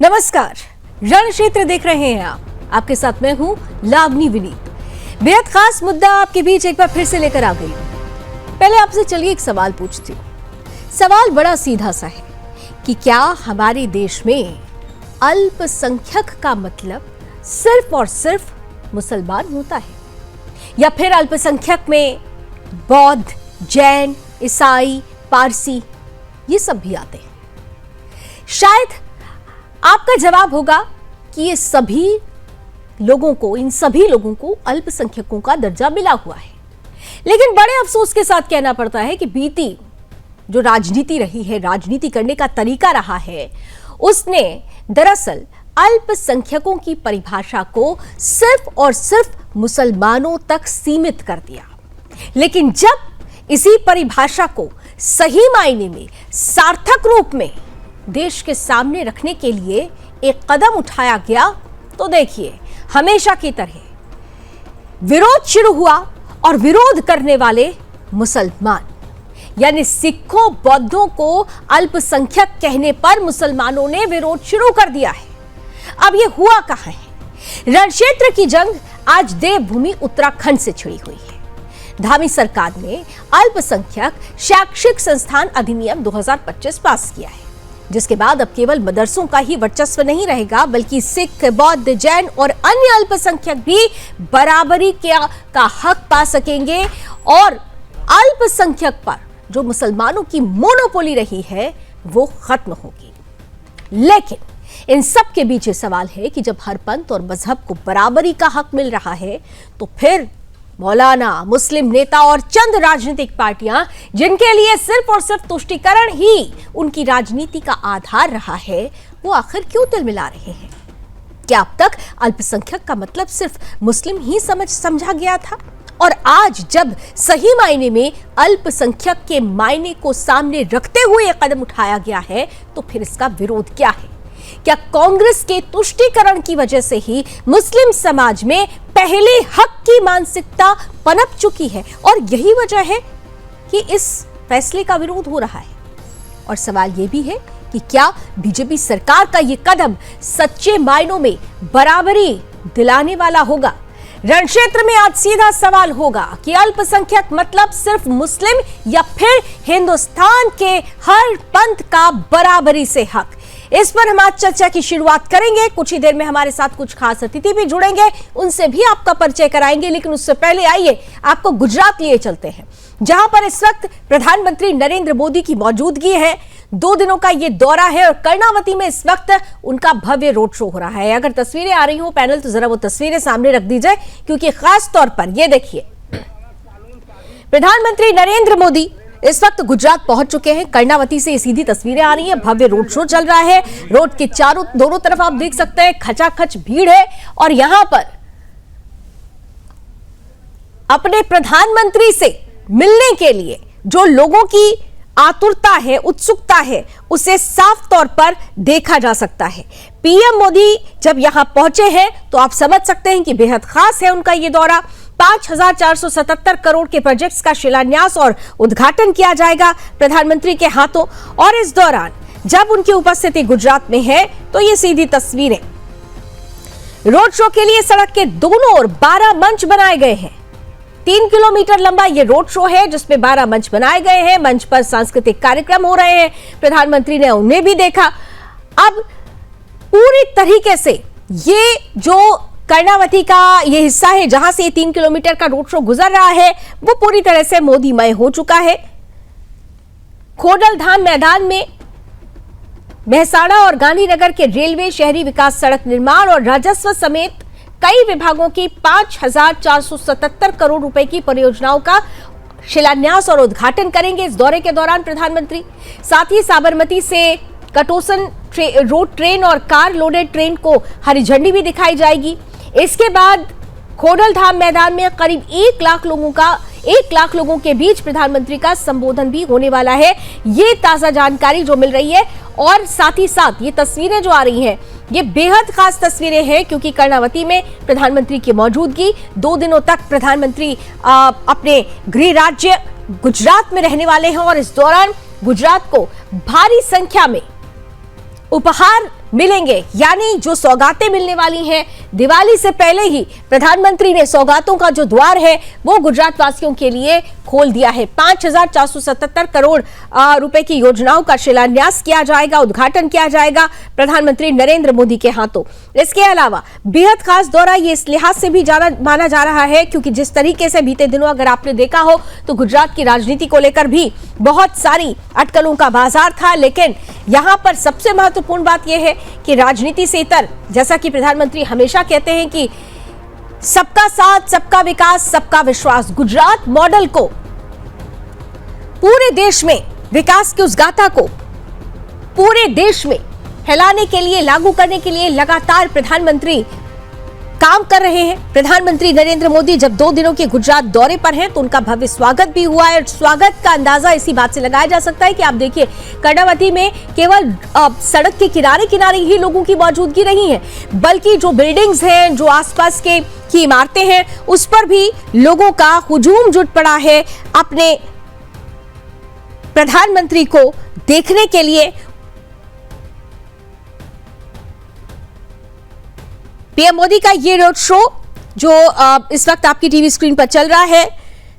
नमस्कार, रण क्षेत्र देख रहे हैं आप। आपके साथ मैं हूं लावनी विनीत। बेहद खास मुद्दा आपके बीच एक बार फिर से लेकर आ गई हूं। पहले आपसे चलिए एक सवाल पूछती हूं। सवाल बड़ा सीधा सा है कि क्या हमारे देश में अल्पसंख्यक का मतलब सिर्फ और सिर्फ मुसलमान होता है, या फिर अल्पसंख्यक में बौद्ध, जैन, ईसाई, पारसी ये सब भी आते हैं? शायद आपका जवाब होगा कि ये सभी लोगों को, इन सभी लोगों को अल्पसंख्यकों का दर्जा मिला हुआ है। लेकिन बड़े अफसोस के साथ कहना पड़ता है कि बीती जो राजनीति रही है, राजनीति करने का तरीका रहा है, उसने दरअसल अल्पसंख्यकों की परिभाषा को सिर्फ और सिर्फ मुसलमानों तक सीमित कर दिया। लेकिन जब इसी परिभाषा को सही मायने में, सार्थक रूप में देश के सामने रखने के लिए एक कदम उठाया गया, तो देखिए हमेशा की तरह विरोध शुरू हुआ, और विरोध करने वाले मुसलमान, यानी सिखों, बौद्धों को अल्पसंख्यक कहने पर मुसलमानों ने विरोध शुरू कर दिया है। अब यह हुआ कहां है? रण क्षेत्र की जंग आज देवभूमि उत्तराखंड से छिड़ी हुई है। धामी सरकार ने अल्पसंख्यक शैक्षिक संस्थान अधिनियम 2025 पास किया है, जिसके बाद अब केवल मदरसों का ही वर्चस्व नहीं रहेगा, बल्कि सिख, बौद्ध, जैन और अन्य अल्पसंख्यक भी बराबरी का हक पा सकेंगे, और अल्पसंख्यक पर जो मुसलमानों की मोनोपोली रही है वो खत्म होगी। लेकिन इन सब के बीच सवाल है कि जब हर पंथ और मजहब को बराबरी का हक मिल रहा है, तो फिर मौलाना, मुस्लिम नेता और चंद राजनीतिक पार्टियां, जिनके लिए सिर्फ और सिर्फ तुष्टीकरण ही उनकी राजनीति का आधार रहा है, वो आखिर क्यों तिलमिला रहे हैं? क्या अब तक अल्पसंख्यक का मतलब सिर्फ मुस्लिम ही समझा गया था, और आज जब सही मायने में अल्पसंख्यक के मायने को सामने रखते हुए यह कदम उठाया गया है, तो फिर इसका विरोध क्या है? क्या कांग्रेस के तुष्टीकरण की वजह से ही मुस्लिम समाज में पहले हक की मानसिकता पनप चुकी है, और यही वजह है कि इस फैसले का विरोध हो रहा है? और सवाल यह भी है कि क्या बीजेपी सरकार का यह कदम सच्चे मायनों में बराबरी दिलाने वाला होगा? रण क्षेत्र में आज सीधा सवाल होगा कि अल्पसंख्यक मतलब सिर्फ मुस्लिम, या फिर हिंदुस्तान के हर पंथ का बराबरी से हक? इस पर हम आज चर्चा की शुरुआत करेंगे। कुछ ही देर में हमारे साथ कुछ खास अतिथि भी जुड़ेंगे, उनसे भी आपका परिचय कराएंगे। लेकिन उससे पहले आइए आपको गुजरात लिए चलते हैं, जहां पर इस वक्त प्रधानमंत्री नरेंद्र मोदी की मौजूदगी है। 2 दिनों का ये दौरा है, और कर्णावती में इस वक्त उनका भव्य रोड शो हो रहा है। अगर तस्वीरें आ रही हो पैनल, तो जरा वो तस्वीरें सामने रख दीजिए, क्योंकि खास तौर पर ये देखिए, प्रधानमंत्री नरेंद्र मोदी इस वक्त गुजरात पहुंच चुके हैं। कर्णावती से ये सीधी तस्वीरें आ रही हैं। भव्य रोड शो चल रहा है। रोड के दोनों तरफ आप देख सकते हैं खचाखच भीड़ है, और यहां पर अपने प्रधानमंत्री से मिलने के लिए जो लोगों की आतुरता है, उत्सुकता है, उसे साफ तौर पर देखा जा सकता है। पीएम मोदी जब यहां पहुंचे हैं, तो आप समझ सकते हैं कि बेहद खास है उनका यह दौरा। 5477 करोड़ के प्रोजेक्ट्स का शिलान्यास और उद्घाटन किया जाएगा प्रधानमंत्री के हाथों। और इस दौरान जब उनकी उपस्थिति गुजरात में है, तो ये सीधी तस्वीरें। रोड शो के लिए सड़क के दोनों ओर 12 मंच बनाए गए हैं। 3 किलोमीटर लंबा ये रोड शो है, जिसमें 12 मंच बनाए गए हैं। मंच पर सांस्कृतिक कार्यक्रम हो रहे हैं। प्रधानमंत्री ने उन्हें भी देखा। अब पूरी तरीके से ये जो कर्णावती का ये हिस्सा है, जहां से 3 किलोमीटर का रोड शो गुजर रहा है, वो पूरी तरह से मोदीमय हो चुका है। खोडलधाम मैदान में मेहसाणा और गांधीनगर के रेलवे, शहरी विकास, सड़क निर्माण और राजस्व समेत कई विभागों की 5477 करोड़ रुपए की परियोजनाओं का शिलान्यास और उद्घाटन करेंगे इस दौरे के दौरान प्रधानमंत्री। साथ ही साबरमती से कटोसन रोड ट्रेन और कार लोडेड ट्रेन को हरी झंडी भी दिखाई जाएगी। इसके बाद खोडलधाम मैदान में करीब 1 लाख लोगों के बीच प्रधानमंत्री का संबोधन भी होने वाला है। ये ताजा जानकारी जो मिल रही है, और साथ ही साथ ये तस्वीरें जो आ रही हैं, ये बेहद खास तस्वीरें हैं, क्योंकि कर्णावती में प्रधानमंत्री की मौजूदगी, 2 दिनों तक प्रधानमंत्री अपने गृह राज्य गुजरात में रहने वाले हैं, और इस दौरान गुजरात को भारी संख्या में उपहार मिलेंगे, यानी जो सौगातें मिलने वाली हैं दिवाली से पहले ही प्रधानमंत्री ने सौगातों का जो द्वार है वो गुजरात वासियों के लिए खोल दिया है। 5,477 करोड़ रुपए की योजनाओं का शिलान्यास किया जाएगा, उद्घाटन किया जाएगा प्रधानमंत्री नरेंद्र मोदी के हाथों। इसके अलावा बेहद खास दौरा ये इस लिहाज से भी माना जा रहा है क्योंकि जिस तरीके से बीते दिनों अगर आपने देखा हो तो गुजरात की राजनीति को लेकर भी बहुत सारी अटकलों का बाजार था, लेकिन यहां पर सबसे महत्वपूर्ण बात यह है कि राजनीति से इतर, जैसा कि प्रधानमंत्री हमेशा कहते हैं कि सबका साथ, सबका विकास, सबका विश्वास, गुजरात मॉडल को पूरे देश में, विकास की उस गाथा को पूरे देश में फैलाने के लिए, लागू करने के लिए लगातार प्रधानमंत्री काम कर रहे हैं। प्रधानमंत्री नरेंद्र मोदी जब 2 दिनों के गुजरात दौरे पर हैं तो उनका भव्य स्वागत भी हुआ है। स्वागत का अंदाजा इसी बात से लगाया जा सकता है कि आप देखिए कर्णावती में केवल सड़क के किनारे किनारे ही लोगों की मौजूदगी नहीं है, बल्कि जो बिल्डिंग्स हैं, जो आसपास की इमारतें हैं, उस पर भी लोगों का हुजूम जुट पड़ा है अपने प्रधानमंत्री को देखने के लिए। पीएम मोदी का ये रोड शो जो इस वक्त आपकी टीवी स्क्रीन पर चल रहा है,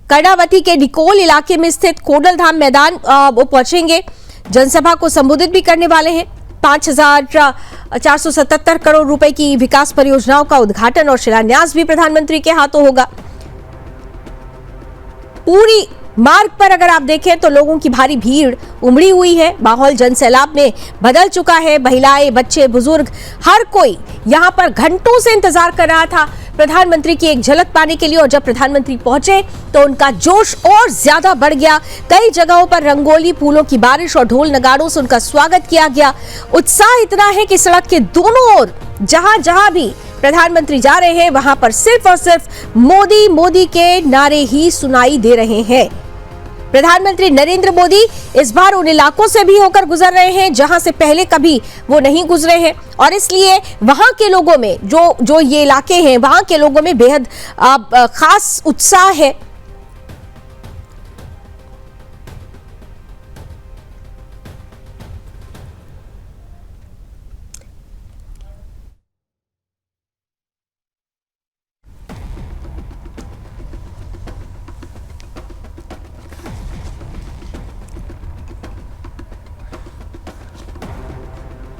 कर्णावती के निकोल इलाके में स्थित कोडलधाम मैदान वो पहुंचेंगे, जनसभा को संबोधित भी करने वाले हैं। 5,477 करोड़ रुपए की विकास परियोजनाओं का उद्घाटन और शिलान्यास भी प्रधानमंत्री के हाथों होगा। पूरी मार्ग पर अगर आप देखें तो लोगों की भारी भीड़ उमड़ी हुई है, माहौल जनसैलाब में बदल चुका है। महिलाएं, बच्चे, बुजुर्ग, हर कोई यहां पर घंटों से इंतजार कर रहा था प्रधानमंत्री की एक झलक पाने के लिए, और जब प्रधानमंत्री पहुंचे तो उनका जोश और ज्यादा बढ़ गया। कई जगहों पर रंगोली, फूलों की बारिश और ढोल नगाड़ों से उनका स्वागत किया गया। उत्साह इतना है कि सड़क के दोनों ओर जहां जहां भी प्रधानमंत्री जा रहे हैं वहां पर सिर्फ और सिर्फ मोदी मोदी के नारे ही सुनाई दे रहे हैं। प्रधानमंत्री नरेंद्र मोदी इस बार उन इलाकों से भी होकर गुजर रहे हैं जहां से पहले कभी वो नहीं गुजरे हैं, और इसलिए वहां के लोगों में जो ये इलाके हैं वहां के लोगों में बेहद खास उत्साह है।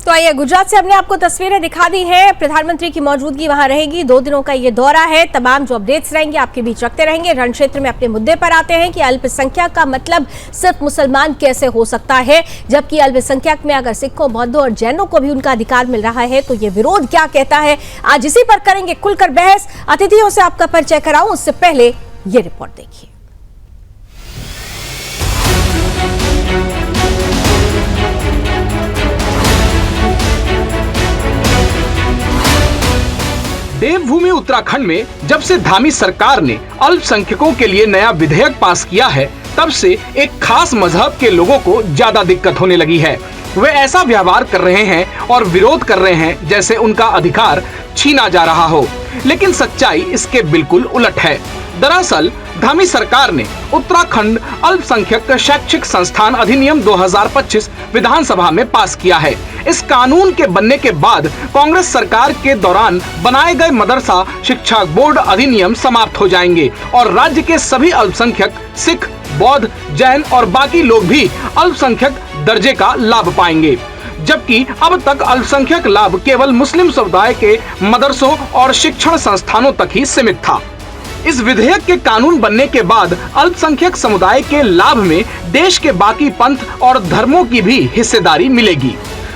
तो आइए, गुजरात से हमने आपको तस्वीरें दिखा दी हैं। प्रधानमंत्री की मौजूदगी वहां रहेगी। 2 दिनों का ये दौरा है। तमाम जो अपडेट्स रहेंगे आपके बीच रखते रहेंगे। रण क्षेत्र में अपने मुद्दे पर आते हैं कि अल्पसंख्यक का मतलब सिर्फ मुसलमान कैसे हो सकता है, जबकि अल्पसंख्यक में अगर सिखों, बौद्धों और जैनों को भी उनका अधिकार मिल रहा है तो ये विरोध क्या कहता है। आज इसी पर करेंगे खुलकर बहस। अतिथियों से आपका परिचय कराऊं उससे पहले ये रिपोर्ट देखिए। देवभूमि उत्तराखंड में जब से धामी सरकार ने अल्पसंख्यकों के लिए नया विधेयक पास किया है, तब से एक खास मजहब के लोगों को ज्यादा दिक्कत होने लगी है। वे ऐसा व्यवहार कर रहे हैं और विरोध कर रहे हैं जैसे उनका अधिकार छीना जा रहा हो, लेकिन सच्चाई इसके बिल्कुल उलट है। दरअसल धामी सरकार ने उत्तराखंड अल्पसंख्यक शैक्षिक संस्थान अधिनियम 2025 विधानसभा में पास किया है। इस कानून के बनने के बाद कांग्रेस सरकार के दौरान बनाए गए मदरसा शिक्षा बोर्ड अधिनियम समाप्त हो जाएंगे और राज्य के सभी अल्पसंख्यक सिख, बौद्ध, जैन और बाकी लोग भी अल्पसंख्यक दर्जे का लाभ पाएंगे, जबकि अब तक अल्पसंख्यक लाभ केवल मुस्लिम समुदाय के मदरसों और शिक्षण संस्थानों तक ही सीमित था। इस विधेयक के कानून बनने के बाद अल्पसंख्यक समुदाय के लाभ में देश के बाकी पंथ और धर्मों की भी हिस्सेदारी मिलेगी।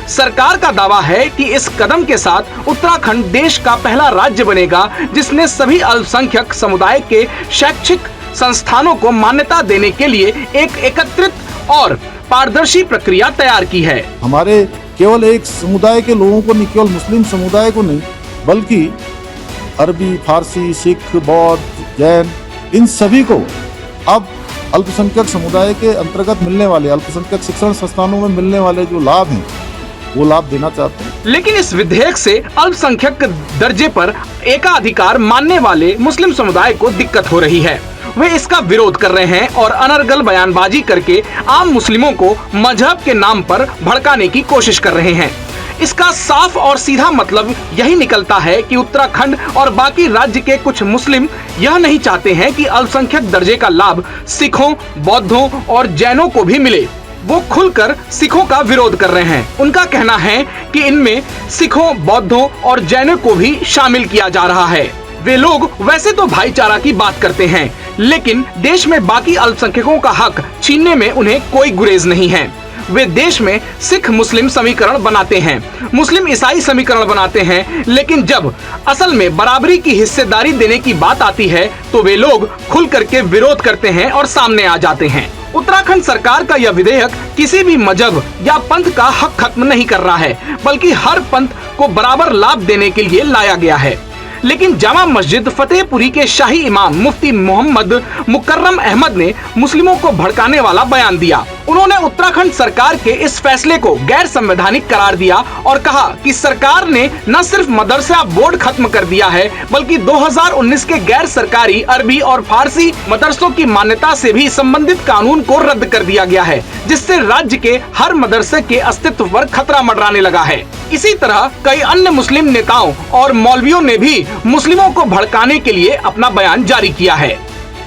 सरकार का दावा है कि इस कदम के साथ उत्तराखंड देश का पहला राज्य बनेगा जिसने सभी अल्पसंख्यक समुदाय के शैक्षिक संस्थानों को मान्यता देने के लिए एक एकत्रित और पारदर्शी प्रक्रिया तैयार की है। हमारे केवल एक समुदाय के लोगों को नहीं, केवल मुस्लिम समुदाय को नहीं, बल्कि अरबी, फारसी, सिख, बौद्ध, जैन, इन सभी को अब अल्पसंख्यक समुदाय के अंतर्गत मिलने वाले, अल्पसंख्यक शिक्षण संस्थानों में मिलने वाले जो लाभ हैं वो लाभ देना चाहते हैं। लेकिन इस विधेयक से अल्पसंख्यक दर्जे पर एकाधिकार मानने वाले मुस्लिम समुदाय को दिक्कत हो रही है। वे इसका विरोध कर रहे हैं और अनर्गल बयानबाजी करके आम मुस्लिमों को मजहब के नाम पर भड़काने की कोशिश कर रहे हैं। इसका साफ और सीधा मतलब यही निकलता है कि उत्तराखंड और बाकी राज्य के कुछ मुस्लिम यह नहीं चाहते हैं कि अल्पसंख्यक दर्जे का लाभ सिखों, बौद्धों और जैनों को भी मिले। वो खुलकर सिखों का विरोध कर रहे हैं। उनका कहना है कि इनमें सिखों, बौद्धों और जैनों को भी शामिल किया जा रहा है। वे लोग वैसे तो भाईचारा की बात करते हैं, लेकिन देश में बाकी अल्पसंख्यकों का हक छीनने में उन्हें कोई गुरेज नहीं है। वे देश में सिख मुस्लिम समीकरण बनाते हैं, मुस्लिम ईसाई समीकरण बनाते हैं, लेकिन जब असल में बराबरी की हिस्सेदारी देने की बात आती है तो वे लोग खुल करके विरोध करते हैं और सामने आ जाते हैं। उत्तराखंड सरकार का यह विधेयक किसी भी मजहब या पंथ का हक खत्म नहीं कर रहा है, बल्कि हर पंथ को बराबर लाभ देने के लिए लाया गया है। लेकिन जामा मस्जिद फतेहपुरी के शाही इमाम मुफ्ती मोहम्मद मुकर्रम अहमद ने मुस्लिमों को भड़काने वाला बयान दिया। उन्होंने उत्तराखंड सरकार के इस फैसले को गैर संवैधानिक करार दिया और कहा कि सरकार ने न सिर्फ मदरसा बोर्ड खत्म कर दिया है, बल्कि 2019 के गैर सरकारी अरबी और फारसी मदरसों की मान्यता से भी संबंधित कानून को रद्द कर दिया गया है, जिससे राज्य के हर मदरसे के अस्तित्व पर खतरा मंडराने लगा है। इसी तरह कई अन्य मुस्लिम नेताओं और मौलवियों ने भी मुस्लिमों को भड़काने के लिए अपना बयान जारी किया है।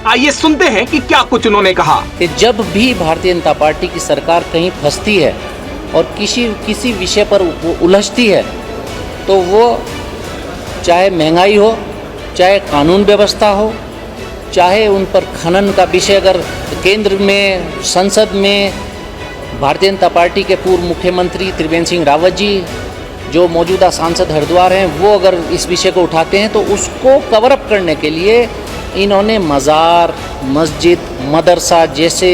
आइए सुनते हैं कि क्या कुछ उन्होंने कहा। कि जब भी भारतीय जनता पार्टी की सरकार कहीं फंसती है और किसी विषय पर उलझती है, तो वो चाहे महंगाई हो, चाहे कानून व्यवस्था हो, चाहे उन पर खनन का विषय, अगर केंद्र में संसद में भारतीय जनता पार्टी के पूर्व मुख्यमंत्री त्रिवेंद्र सिंह रावत जी, जो मौजूदा सांसद हरिद्वार हैं, वो अगर इस विषय को उठाते हैं तो उसको कवर अप करने के लिए इन्होंने मज़ार, मस्जिद, मदरसा जैसे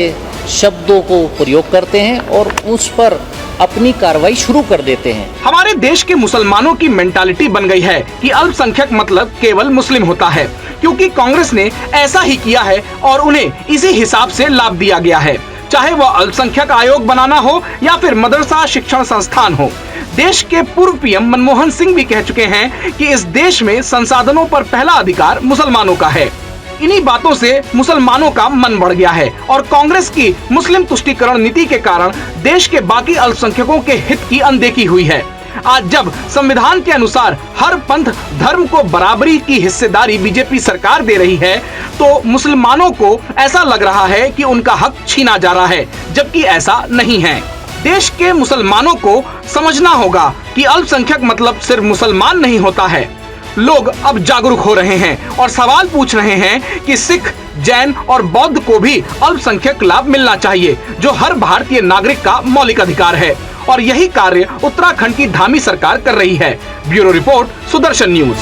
शब्दों को प्रयोग करते हैं और उस पर अपनी कार्रवाई शुरू कर देते हैं। हमारे देश के मुसलमानों की मेंटालिटी बन गई है कि अल्पसंख्यक मतलब केवल मुस्लिम होता है, क्योंकि कांग्रेस ने ऐसा ही किया है और उन्हें इसी हिसाब से लाभ दिया गया है, चाहे वह अल्पसंख्यक आयोग बनाना हो या फिर मदरसा शिक्षण संस्थान हो। देश के पूर्व पीएम मनमोहन सिंह भी कह चुके हैं कि इस देश में संसाधनों पर पहला अधिकार मुसलमानों का है। इन्हीं बातों से मुसलमानों का मन बढ़ गया है और कांग्रेस की मुस्लिम तुष्टीकरण नीति के कारण देश के बाकी अल्पसंख्यकों के हित की अनदेखी हुई है। आज जब संविधान के अनुसार हर पंथ धर्म को बराबरी की हिस्सेदारी बीजेपी सरकार दे रही है, तो मुसलमानों को ऐसा लग रहा है कि उनका हक छीना जा रहा है, जबकि ऐसा नहीं है। देश के मुसलमानों को समझना होगा कि अल्पसंख्यक मतलब सिर्फ मुसलमान नहीं होता है। लोग अब जागरूक हो रहे हैं और सवाल पूछ रहे हैं कि सिख, जैन और बौद्ध को भी अल्पसंख्यक लाभ मिलना चाहिए, जो हर भारतीय नागरिक का मौलिक अधिकार है। और यही कार्य उत्तराखंड की धामी सरकार कर रही है। Bureau report, Sudarshan news.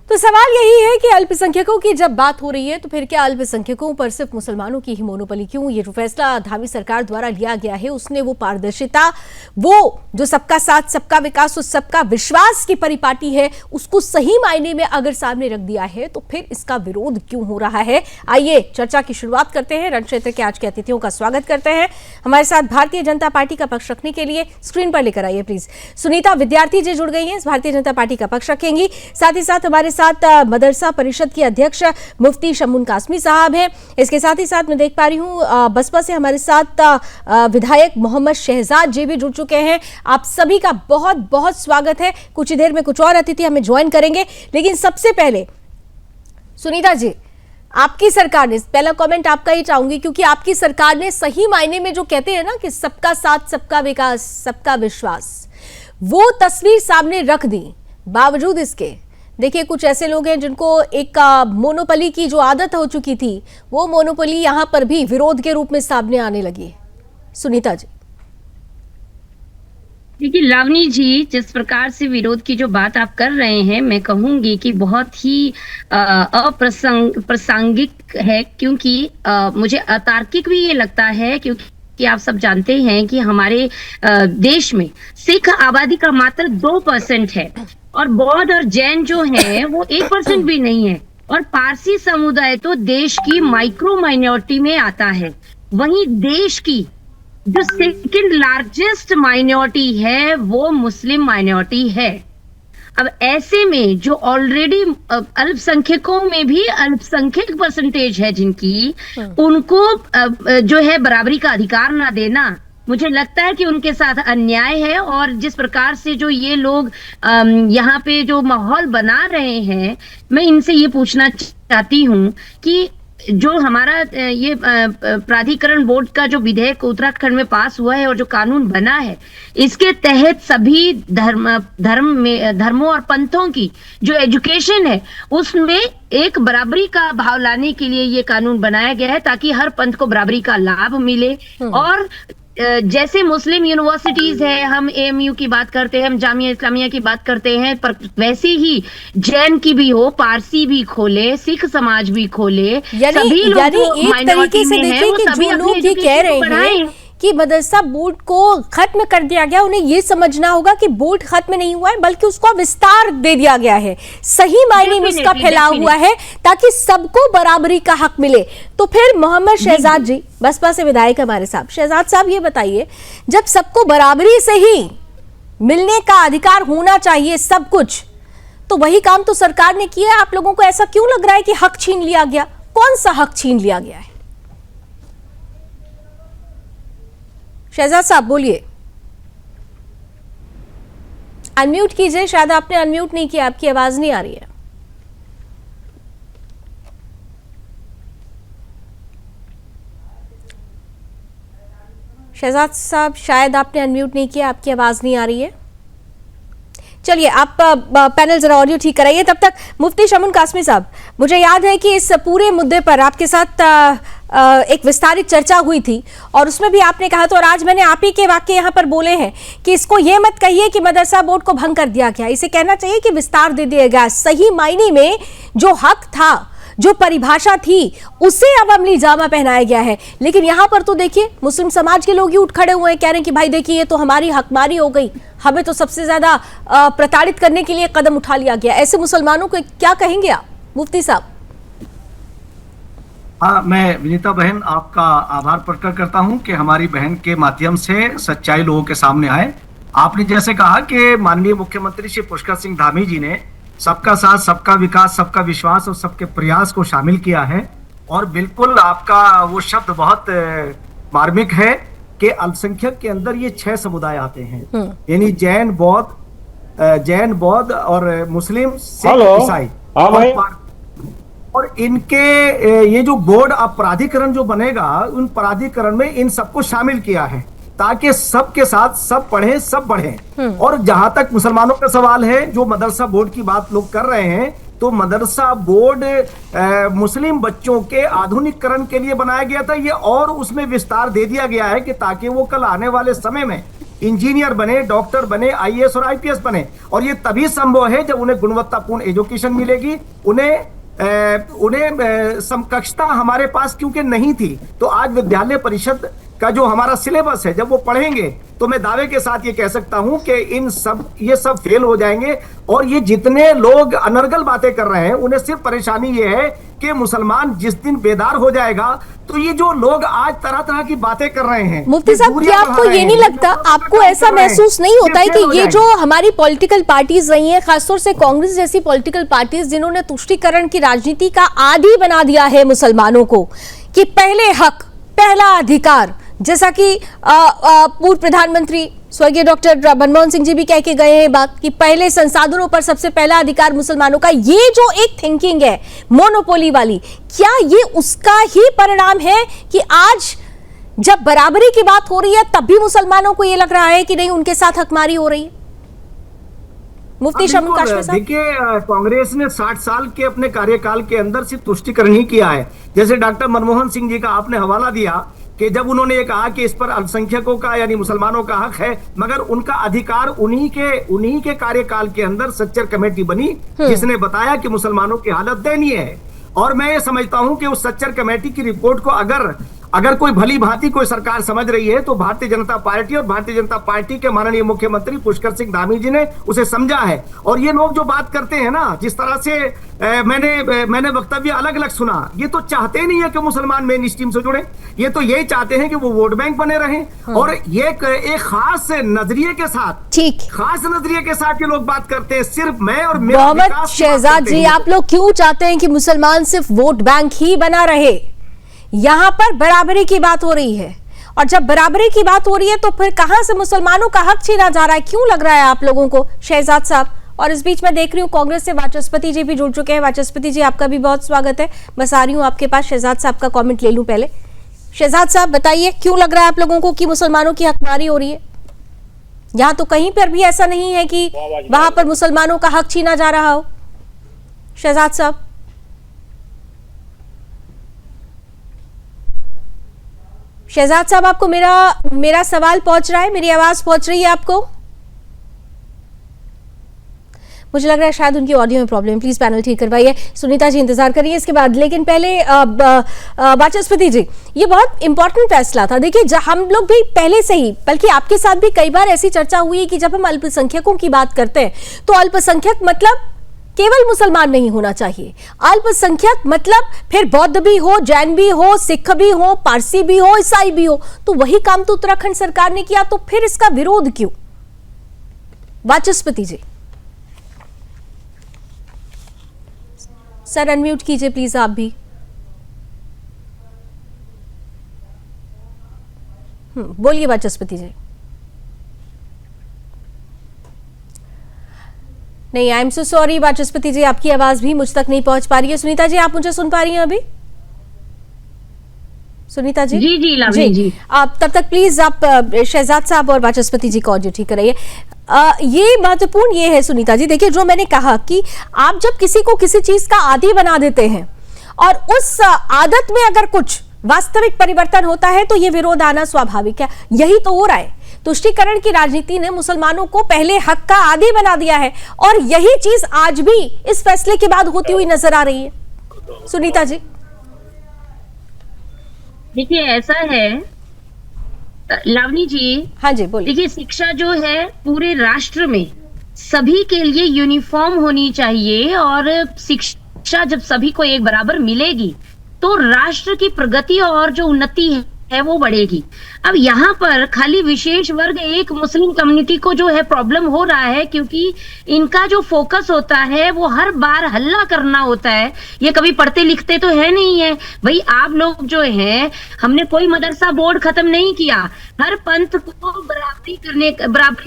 तो सवाल यही है कि अल्पसंख्यकों की जब बात हो रही है तो फिर क्या अल्पसंख्यकों पर सिर्फ मुसलमानों की ही मोनोपोली क्यों? ये जो फैसला धामी सरकार द्वारा लिया गया है, उसने वो पारदर्शिता, वो जो सबका साथ सबका विकास और सबका विश्वास की परिपाटी है, उसको सही मायने में अगर सामने रख दिया है, तो फिर इसका विरोध क्यों हो रहा है? आइए चर्चा की शुरुआत करते हैं। रण क्षेत्र के आज के अतिथियों का स्वागत करते हैं। हमारे साथ भारतीय जनता पार्टी का पक्ष रखने के लिए स्क्रीन पर लेकर आइए प्लीज सुनीता विद्यार्थी जी जुड़ गई हैं, भारतीय जनता पार्टी का पक्ष रखेंगी। साथ ही साथ हमारे साथ मदरसा परिषद की अध्यक्ष मुफ्ती शमून कासमी साहब हैं। इसके साथ ही साथ मैं देख पा रही हूं बसपा से हमारे साथ विधायक मोहम्मद शहजाद जी भी जुड़ चुके हैं। आप सभी का बहुत बहुत स्वागत है। कुछ ही देर में कुछ और अतिथि हमें ज्वाइन करेंगे, लेकिन सबसे पहले सुनीता जी, आपकी सरकार ने, पहला कमेंट आपका ही चाहूंगी, क्योंकि आपकी सरकार ने सही मायने में जो कहते हैं ना कि सबका साथ सबका विकास सबका विश्वास, वो तस्वीर सामने रख दी। बावजूद इसके देखिए कुछ ऐसे लोग हैं जिनको एक मोनोपोली की जो आदत हो चुकी थी, वो मोनोपोली यहां पर भी विरोध के रूप में सामने आने लगी। सुनीता जी। देखिए लावनी जी, जिस प्रकार से विरोध की जो बात आप कर रहे हैं, मैं कहूंगी कि बहुत ही अप्रासंगिक है, क्योंकि मुझे अतार्किक भी ये लगता है, क्योंकि आप सब जानते हैं कि हमारे देश में सिख आबादी का मात्र 2% है और बौद्ध और जैन जो हैं वो 1% भी नहीं है, और पारसी समुदाय तो देश की माइक्रो माइनॉरिटी में आता है। वहीं देश की जो सेकंड लार्जेस्ट माइनॉरिटी है वो मुस्लिम माइनॉरिटी है। अब ऐसे में जो ऑलरेडी अल्पसंख्यकों में भी अल्पसंख्यक परसेंटेज है जिनकी, उनको जो है बराबरी का अधिकार ना देना, मुझे लगता है कि उनके साथ अन्याय है। और जिस प्रकार से जो ये लोग यहाँ पे जो माहौल बना रहे हैं, मैं इनसे ये पूछना चाहती हूँ कि जो हमारा ये प्राधिकरण बोर्ड का जो विधेयक उत्तराखंड में पास हुआ है और जो कानून बना है, इसके तहत सभी धर्मों और पंथों की जो एजुकेशन है उसमें एक बराबरी का भाव लाने के लिए ये कानून बनाया गया है, ताकि हर पंथ को बराबरी का लाभ मिले। और जैसे मुस्लिम यूनिवर्सिटीज है, हम एएमयू की बात करते हैं, हम जामिया इस्लामिया की बात करते हैं, पर वैसे ही जैन की भी हो, पारसी भी खोले, सिख समाज भी खोले, यानी एक तरीके से देखिए कि जो लोग ये कह रहे हैं कि मदरसा बोर्ड को खत्म कर दिया गया, उन्हें ये समझना होगा कि बोर्ड खत्म नहीं हुआ है बल्कि उसको विस्तार दे दिया गया है, सही मायने में इसका फैलाव हुआ है ताकि सबको बराबरी का हक मिले। तो फिर मोहम्मद शहजाद जी, बसपा से विधायक हमारे साहब, शहजाद साहब ये बताइए, जब सबको बराबरी से ही मिलने का अधिकार होना चाहिए सब कुछ, तो वही काम तो सरकार ने किया है। आप लोगों को ऐसा क्यों लग रहा है कि हक छीन लिया गया? कौन सा हक छीन लिया गया है? शहजाद साहब बोलिए, अनम्यूट कीजिए, शायद आपने अनम्यूट नहीं किया, आपकी आवाज नहीं आ रही है। शहजाद साहब शायद आपने अनम्यूट नहीं किया, आपकी आवाज नहीं आ रही है। चलिए आप पैनल जरा ऑडियो ठीक कराइए। तब तक मुफ्ती शमून कासमी साहब, मुझे याद है कि इस पूरे मुद्दे पर आपके साथ एक विस्तारित चर्चा हुई थी और उसमें भी आपने कहा था, और आज मैंने आप ही के वाक्य यहाँ पर बोले हैं कि इसको ये मत कहिए कि मदरसा बोर्ड को भंग कर दिया गया, इसे कहना चाहिए कि विस्तार दे दिया गया। सही मायने में जो हक था, जो परिभाषा थी, उसे अब अमली जामा पहनाया गया है। लेकिन यहाँ पर तो देखिए मुस्लिम समाज के लोग ही उठ खड़े हुए हैं, कह रहे हैं कि भाई देखिए ये तो हमारी हकमारी हो गई, हमें तो सबसे ज्यादा प्रताड़ित करने के लिए कदम उठा लिया गया। ऐसे मुसलमानों को क्या कहेंगे आप मुफ्ती साहब? हाँ, मैं विनीता बहन आपका आभार प्रकट करता हूं कि हमारी बहन के माध्यम से सच्चाई लोगों के सामने आए। आपने जैसे कहा कि माननीय मुख्यमंत्री श्री पुष्कर सिंह धामी जी ने सबका साथ, सबका विकास, सबका विश्वास और सबके प्रयास को शामिल किया है, और बिल्कुल आपका वो शब्द बहुत मार्मिक है कि अल्पसंख्यक के अंदर ये 6 समुदाय आते हैं, यानी जैन, बौद्ध और मुस्लिम, सिख, ईसाई। और इनके ये जो बोर्ड अब प्राधिकरण जो बनेगा, उन प्राधिकरण में इन सबको शामिल किया है ताकि सबके साथ सब पढ़े, सब बढ़े। और जहां तक मुसलमानों का सवाल है, जो मदरसा बोर्ड की बात लोग कर रहे हैं, तो मदरसा बोर्ड मुस्लिम बच्चों के आधुनिकीकरण के लिए बनाया गया था ये, और उसमें विस्तार दे दिया गया है कि ताकि वो कल आने वाले समय में इंजीनियर बने, डॉक्टर बने, आईएएस और आईपीएस बने। और ये तभी संभव है जब उन्हें गुणवत्तापूर्ण एजुकेशन मिलेगी, उन्हें समकक्षता हमारे पास क्योंकि नहीं थी। तो आज विद्यालय परिषद का जो हमारा सिलेबस है, जब वो पढ़ेंगे तो मैं दावे के साथ ये कह सकता हूं कि ये सब फेल हो जाएंगे। और ये जितने लोग अनर्गल बातें कर रहे हैं, उन्हें सिर्फ परेशानी ये है कि मुसलमान जिस दिन बेदार हो जाएगा, तो ये जो लोग आज तरह तरह की बातें कर रहे हैं, मुफ्ती साहब क्या आपको ये नहीं लगता, आपको ऐसा महसूस नहीं होता है कि ये जो हमारी पॉलिटिकल पार्टीज रही हैं, खासतौर से कांग्रेस जैसी पॉलिटिकल पार्टीज, जिन्होंने तुष्टीकरण की राजनीति का आदी बना दिया है मुसलमानों को, कि पहले हक, पहला अधिकार, जैसा कि पूर्व प्रधानमंत्री स्वर्गीय डॉक्टर मनमोहन सिंह जी भी कह के गए हैं बात, कि पहले संसाधनों पर सबसे पहला अधिकार मुसलमानों का, ये जो एक थिंकिंग है मोनोपोली वाली, क्या ये उसका ही परिणाम है कि आज जब बराबरी की बात हो रही है तब भी मुसलमानों को ये लग रहा है कि नहीं, उनके साथ हकमारी हो रही है? मुफ्ती शमून कासमी साहब, देखिए कांग्रेस ने 60 साल के अपने कार्यकाल के अंदर सिर्फ तुष्टीकरण ही किया है। जैसे डॉक्टर मनमोहन सिंह जी का आपने हवाला दिया कि जब उन्होंने ये कहा कि इस पर अल्पसंख्यकों का यानी मुसलमानों का हक है, मगर उनका अधिकार उन्हीं के कार्यकाल के अंदर सच्चर कमेटी बनी जिसने बताया कि मुसलमानों की हालत दयनीय है। और मैं ये समझता हूं कि उस सच्चर कमेटी की रिपोर्ट को अगर अगर कोई भली भांति कोई सरकार समझ रही है तो भारतीय जनता पार्टी और भारतीय जनता पार्टी के माननीय मुख्यमंत्री पुष्कर सिंह धामी जी ने उसे समझा है। और ये लोग जो बात करते हैं ना, जिस तरह से मैंने वक्तव्य अलग अलग सुना, ये तो चाहते नहीं है कि मुसलमान मेन स्ट्रीम से जुड़े, ये तो यही चाहते हैं कि वो वोट बैंक बने रहें। और ये एक खास नजरिए के साथ, ठीक, खास नजरिए के साथ ये लोग बात करते हैं। सिर्फ मैं और मेरा मोहम्मद विकास की बात शहजाद करते जी, हैं। आप लोग क्यों चाहते हैं कि मुसलमान सिर्फ वोट बैंक ही बना रहे? यहां पर बराबरी की बात हो रही है, और जब बराबरी की बात हो रही है तो फिर कहां से मुसलमानों का हक छीना जा रहा है? क्यों लग रहा है आप लोगों को, शहजाद साहब? और इस बीच मैं देख रही हूँ कांग्रेस से वाचस्पति जी भी जुड़ चुके हैं। वाचस्पति जी, आपका भी बहुत स्वागत है। बस आ रही हूँ आपके पास, शहजाद साहब का कमेंट ले लूं पहले। शहजाद साहब बताइए, क्यों लग रहा है आप लोगों को कि मुसलमानों की हकमारी हो रही है? यहाँ तो कहीं पर भी ऐसा नहीं है कि वहां पर मुसलमानों का हक छीना जा रहा हो। शहजाद साहब, शहजाद साहब, आपको मेरा सवाल पहुंच रहा है? मेरी आवाज पहुंच रही है आपको? मुझे लग रहा है शायद उनकी ऑडियो में प्रॉब्लम है। प्लीज पैनल ठीक करवाइए। सुनीता जी इंतजार करिए इसके बाद, लेकिन पहले वाचस्पति जी, ये बहुत इंपॉर्टेंट फैसला था। देखिए, हम लोग भी पहले से ही, बल्कि आपके साथ भी कई बार ऐसी चर्चा हुई है कि जब हम अल्पसंख्यकों की बात करते हैं तो अल्पसंख्यक मतलब केवल मुसलमान नहीं होना चाहिए। अल्पसंख्यक मतलब फिर बौद्ध भी हो, जैन भी हो, सिख भी हो, पारसी भी हो, ईसाई भी हो। तो वही काम तो उत्तराखंड सरकार ने किया, तो फिर इसका विरोध क्यों? वाचस्पति जी, सर अनम्यूट कीजिए प्लीज आप भी। बोलिए वाचस्पति जी। नहीं, आई एम सो सॉरी वाचस्पति जी, आपकी आवाज भी मुझ तक नहीं पहुंच पा रही है। सुनीता जी, आप मुझे सुन पा रही हैं अभी? सुनीता जी? जी लावनी जी। आप तब तक प्लीज आप शहजाद साहब और वाचस्पति जी का ऑडियो ठीक कराइए। ये महत्वपूर्ण ये है सुनीता जी, देखिए जो मैंने कहा कि आप जब किसी को किसी चीज का आदी बना देते हैं और उस आदत में अगर कुछ वास्तविक परिवर्तन होता है तो ये विरोध आना स्वाभाविक है। यही तो हो रहा है। तुष्टीकरण की राजनीति ने मुसलमानों को पहले हक का आदी बना दिया है, और यही चीज आज भी इस फैसले के बाद होती हुई नजर आ रही है। सुनीता जी? देखिए, ऐसा है लावनी जी। हाँ जी, बोलिए। देखिए, शिक्षा जो है पूरे राष्ट्र में सभी के लिए यूनिफॉर्म होनी चाहिए, और शिक्षा जब सभी को एक बराबर मिलेगी तो राष्ट्र की प्रगति और जो उन्नति है वो बढ़ेगी। अब यहाँ पर खाली विशेष वर्ग, एक मुस्लिम कम्युनिटी को जो है प्रॉब्लम हो रहा है, क्योंकि इनका जो फोकस होता है वो हर बार हल्ला करना होता है। ये कभी पढ़ते लिखते तो है नहीं है भाई। आप लोग जो है, हमने कोई मदरसा बोर्ड खत्म नहीं किया। हर पंथ को बराबरी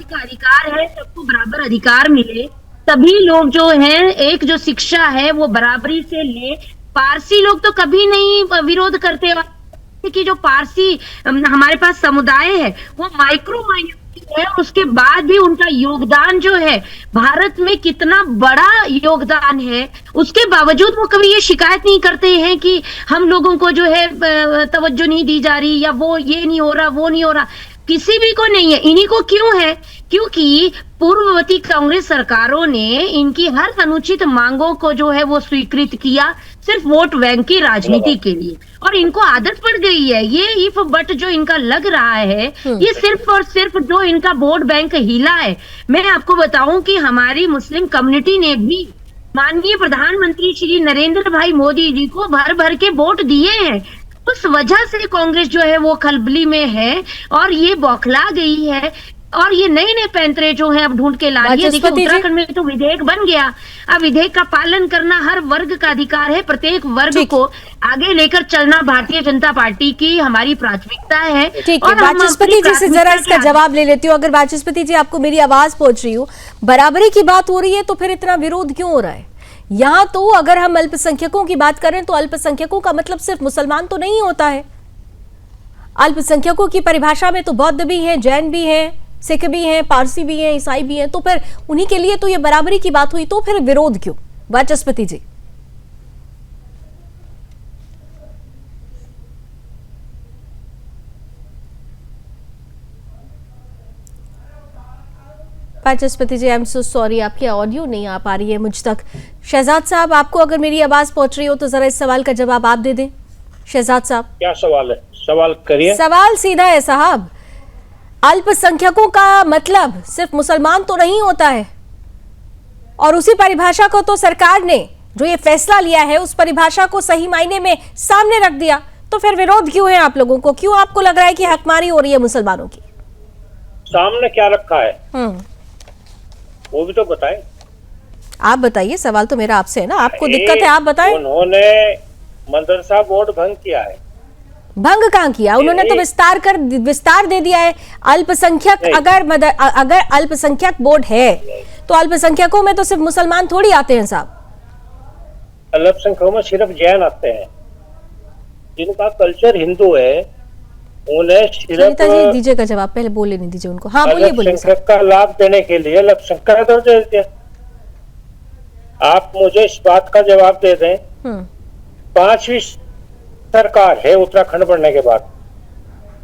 का अधिकार है, सबको बराबर अधिकार मिले, सभी लोग जो है एक जो शिक्षा है वो बराबरी से ले। पारसी लोग तो कभी नहीं विरोध करते कि जो पारसी हमारे पास समुदाय है वो माइक्रो माइनॉरिटी है, उसके बाद भी उनका योगदान जो है भारत में कितना बड़ा योगदान है, उसके बावजूद वो कभी ये शिकायत नहीं करते हैं कि हम लोगों को जो है तवज्जो नहीं दी जा रही, या वो ये नहीं हो रहा, वो नहीं हो रहा। किसी भी को नहीं है। इन्हीं को क्यों है? क्योंकि पूर्ववर्ती कांग्रेस सरकारों ने इनकी हर अनुचित मांगों को जो है वो स्वीकृत किया, सिर्फ वोट बैंक की राजनीति के लिए, और इनको आदत पड़ गई है। ये इफ बट जो इनका लग रहा है, ये सिर्फ और सिर्फ जो इनका वोट बैंक हिला है। मैं आपको बताऊं कि हमारी मुस्लिम कम्युनिटी ने भी माननीय प्रधानमंत्री श्री नरेंद्र भाई मोदी जी को भर भर के वोट दिए हैं। उस वजह से कांग्रेस जो है वो खलबली में है और ये बौखला गई है, और ये नए नए पैंतरे जो है अब ढूंढ के ला रही है। देखिए, उत्तराखंड में तो विधेयक बन गया। अब विधेयक का पालन करना हर वर्ग का अधिकार है। प्रत्येक वर्ग को आगे लेकर चलना भारतीय जनता पार्टी की हमारी प्राथमिकता है। ठीक है, वाचस्पति जी से जरा इसका जवाब ले लेती हूँ। अगर वाचस्पति जी आपको मेरी आवाज पहुंच रही हो, बराबरी की बात हो रही है तो फिर इतना विरोध क्यों हो रहा है? यहाँ तो अगर हम अल्पसंख्यकों की बात करें तो अल्पसंख्यकों का मतलब सिर्फ मुसलमान तो नहीं होता है। अल्पसंख्यकों की परिभाषा में तो बौद्ध भी हैं, जैन भी हैं, सिख भी हैं, पारसी भी हैं, ईसाई भी हैं। तो फिर उन्हीं के लिए तो ये बराबरी की बात हुई, तो फिर विरोध क्यों? वाचस्पति जी? वाचस्पति जी, आई एम सो सॉरी, आपकी ऑडियो नहीं आ पा रही है मुझ तक। शहजाद साहब, आपको अगर मेरी आवाज पहुंच रही हो तो जरा इस सवाल का जवाब आप दे दें। शहजाद साहब, क्या सवाल है? सवाल करिए। सवाल सीधा है साहब, अल्पसंख्यकों का मतलब सिर्फ मुसलमान तो नहीं होता है, और उसी परिभाषा को तो सरकार ने जो ये फैसला लिया है उस परिभाषा को सही मायने में सामने रख दिया। तो फिर विरोध क्यों है आप लोगों को? क्यों आपको लग रहा है कि हकमारी हो रही है मुसलमानों की? सामने क्या रखा है वो भी तो बताएं। आप बताइए, सवाल तो मेरा आपसे है ना, आपको दिक्कत है, आप बताएं। उन्होंने मदरसा बोर्ड भंग किया है। भंग कहाँ किया? उन्होंने तो विस्तार दे दिया है। अल्पसंख्यक अगर अल्पसंख्यक बोर्ड है तो अल्पसंख्यकों में तो सिर्फ मुसलमान थोड़ी आते हैं साहब। अल्पसंख्यकों में सिर्फ जैन आते हैं, जिनका कल्चर हिंदू है, उन्हें सिर्फ दीजिए का जवाब, पहले बोले नहीं दीजिए उनको। हाँ बोलिए अल्पसंख्यक का लाभ देने के लिए अल्पसंख्यक दर्जा देते हैं। आप मुझे इस बात का जवाब दे दें, 5वीं सरकार है उत्तराखंड बनने के बाद,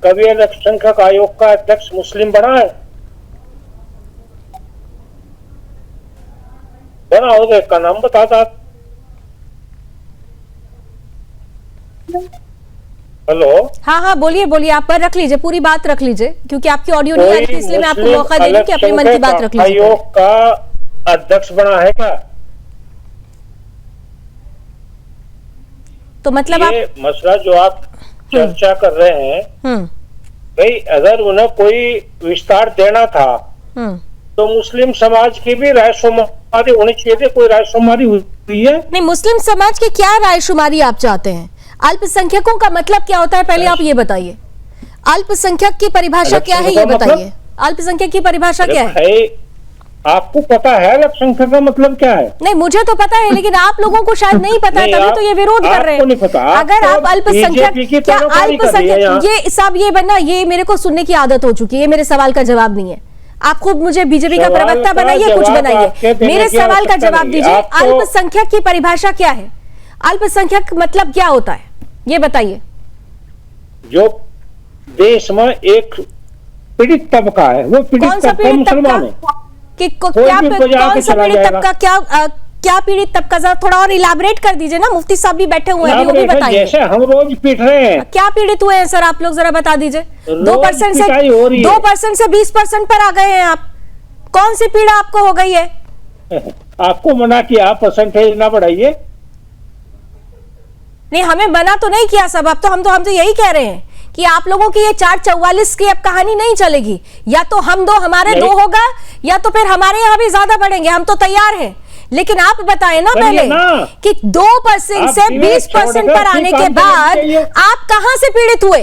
कभी अल्पसंख्यक आयोग का अध्यक्ष मुस्लिम बना है? बना होगा, एक का नाम बता दो। हेलो, हाँ बोलिए बोलिए, आप पर रख लीजिए, पूरी बात रख लीजिए, क्योंकि आपकी ऑडियो नहीं आ रही थी इसलिए मैं आपको मौका दे रही हूं कि अपने मन की बात रख लीजिए। आयोग का अध्यक्ष बना है क्या? तो मतलब ये मसला जो आप चर्चा कर रहे हैं, भाई अगर उन्हें कोई विस्तार देना था तो मुस्लिम समाज की भी रायशुमारी होनी चाहिए थी। कोई रायशुमारी हुई है? नहीं, मुस्लिम समाज की क्या रायशुमारी आप चाहते हैं? अल्पसंख्यकों का मतलब क्या होता है पहले आप ये बताइए। अल्पसंख्यक की परिभाषा क्या है ये बताइए। अल्पसंख्यक की परिभाषा क्या है? आपको पता है अल्पसंख्यक का मतलब क्या है? नहीं, मुझे तो पता है, लेकिन आप लोगों को शायद नहीं पता है, तभी तो ये विरोध कर रहे हैं। अगर आप अल्पसंख्यक, क्या अल्पसंख्यक, ये सब ये बनना, ये मेरे को सुनने की आदत हो चुकी है, मेरे सवाल का जवाब नहीं है। आप खुद मुझे बीजेपी का प्रवक्ता बनाइए, कुछ बनाइए, मेरे सवाल का जवाब दीजिए। अल्पसंख्यक की परिभाषा क्या है? अल्पसंख्यक मतलब क्या होता है ये बताइए। जो देश में एक पीड़ित तबका है, वो पीड़ित तबका मुसलमान है। कौन सा पीड़ित तबका? क्या पीड़ित तबका? जरा थोड़ा और इलाबरेट कर दीजिए ना, मुफ्ती साहब भी बैठे हुए हैं, वो भी बताइए। जैसे हम रोज पीट रहे हैं, क्या पीड़ित हुए हैं सर आप लोग, जरा बता दीजिए। 2% से 20% पर आ गए हैं आप, कौन सी पीड़ा आपको हो गई है? आपको मना किया परसेंटेज ना बढ़ाइए? नहीं, हमें मना तो नहीं किया सब। अब तो हम तो यही कह रहे हैं कि आप लोगों की ये 444 की अब कहानी नहीं चलेगी। या तो हम दो हमारे दो होगा, या तो फिर हमारे यहाँ भी ज्यादा बढ़ेंगे, हम तो तैयार हैं। लेकिन आप बताएं ना पहले कि 2% से 20% पर आने के बाद आप कहां से पीड़ित हुए?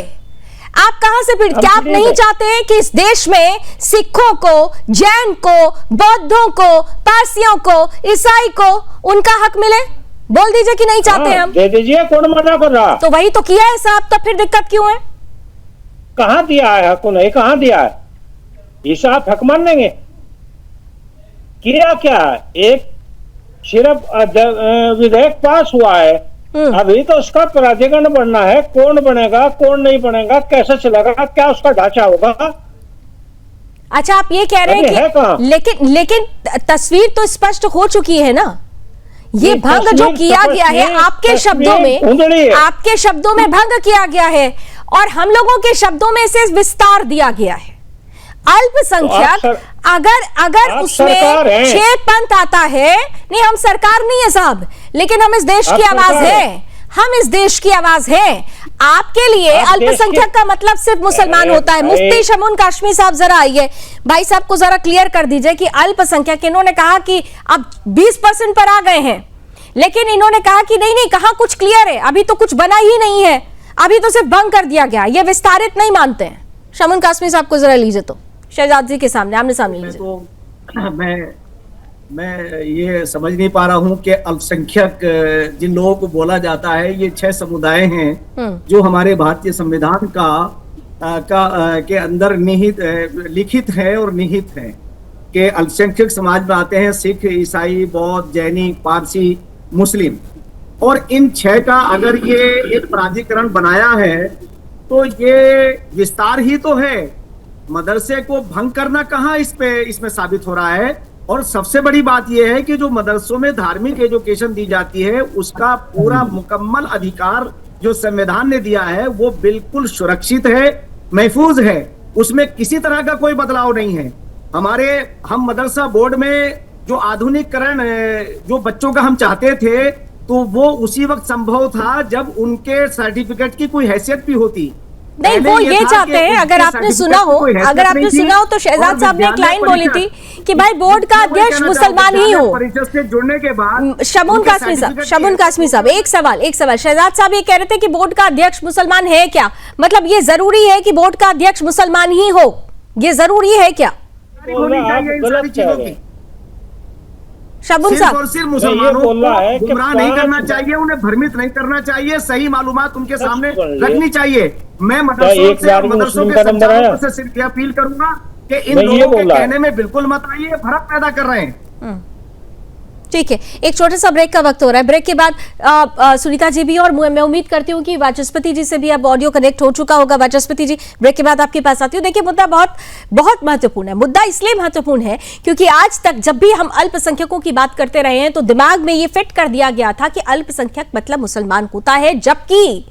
आप कहां से पीड़ित? क्या आप नहीं चाहते कि इस देश में सिखों को, जैन को, बौद्धों को, पारसियों को, ईसाई को उनका हक मिले? बोल दीजिए कि नहीं चाहते हम। दे दीजिए, कौन मना कर रहा? तो वही तो किया है साहब, तब फिर दिक्कत क्यों है? कहां दिया है हक? नहीं, कहां दिया है? ईसा आप हक मान लेंगे? किया क्या है? एक सिर्फ विधेयक पास हुआ है, अभी तो उसका प्राधिकरण बनना है। कौन बनेगा, कौन नहीं बनेगा, कैसे चलेगा, क्या उसका ढांचा होगा? अच्छा, आप ये कह रहे हैं कि लेकिन तस्वीर तो स्पष्ट हो चुकी है ना। ये भंग जो किया गया है आपके शब्दों में भंग किया गया है, और हम लोगों के शब्दों में इसे विस्तार दिया गया है। अल्पसंख्यक अगर उसमें 6 पंथ आता है, नहीं हम सरकार नहीं है साहब, लेकिन हम इस देश की आवाज है, हम इस देश की आवाज है। आपके लिए अल्पसंख्यक का मतलब सिर्फ मुसलमान होता है। मुफ्ती शमून काश्मी साहब जरा आइए, भाई साहब को जरा क्लियर कर दीजिए कि अल्पसंख्यक, इन्होंने कहा कि अब 20% पर आ गए हैं, लेकिन इन्होंने कहा कि नहीं कहा कुछ क्लियर है, अभी तो कुछ बना ही नहीं है, अभी तो सिर्फ भंग कर दिया गया, ये विस्तारित नहीं मानते हैं। शमून काश्मी साहब को जरा लीजिए, तो शहजाद जी के सामने आमने सामने लीजिए। तो मैं ये समझ नहीं पा रहा हूँ कि अल्पसंख्यक जिन लोगों को बोला जाता है, ये 6 समुदाय हैं जो हमारे भारतीय संविधान के अंदर लिखित है और निहित है कि अल्पसंख्यक समाज में आते हैं सिख, ईसाई, बौद्ध, जैनी, पारसी, मुस्लिम। और इन 6 का अगर ये एक प्राधिकरण बनाया है तो ये विस्तार ही तो है। मदरसे को भंग करना कहाँ इसमें साबित हो रहा है। और सबसे बड़ी बात यह है कि जो मदरसों में धार्मिक एजुकेशन दी जाती है उसका पूरा मुकम्मल अधिकार जो संविधान ने दिया है वो बिल्कुल सुरक्षित है, महफूज है, उसमें किसी तरह का कोई बदलाव नहीं है। हम मदरसा बोर्ड में जो आधुनिकीकरण जो बच्चों का हम चाहते थे, तो वो उसी वक्त संभव था जब उनके सर्टिफिकेट की कोई हैसियत भी होती। नहीं, वो ये चाहते हैं, अगर आपने सुना हो तो शहजाद साहब ने एक लाइन बोली थी कि भाई बोर्ड का अध्यक्ष मुसलमान ही हो। परिषद से जुड़ने के बाद शमून कासमी साहब एक सवाल शहजाद साहब ये कह रहे थे कि बोर्ड का अध्यक्ष मुसलमान है क्या? मतलब ये जरूरी है कि बोर्ड का अध्यक्ष मुसलमान ही हो, ये जरूरी है क्या? शबुन साहब और सिर्फ मुसलमानों को गुमराह नहीं करना चाहिए, उन्हें भ्रमित नहीं करना चाहिए, सही मालूमात उनके सामने रखनी चाहिए। मैं मदरसों के संचालकों से सिर्फ अपील करूंगा कि इन लोगों के कहने में बिल्कुल मत आइए, भ्रम पैदा कर रहे हैं। ठीक है, एक छोटा सा ब्रेक का वक्त हो रहा है। ब्रेक के बाद सुनीता जी भी, और मैं उम्मीद करती हूँ कि वाचस्पति जी से भी अब ऑडियो कनेक्ट हो चुका होगा। वाचस्पति जी, ब्रेक के बाद आपके पास आती हूँ। देखिए, मुद्दा बहुत महत्वपूर्ण है। मुद्दा इसलिए महत्वपूर्ण है क्योंकि आज तक जब भी हम अल्पसंख्यकों की बात करते रहे हैं तो दिमाग में ये फिट कर दिया गया था कि अल्पसंख्यक मतलब मुसलमान होता है, जबकि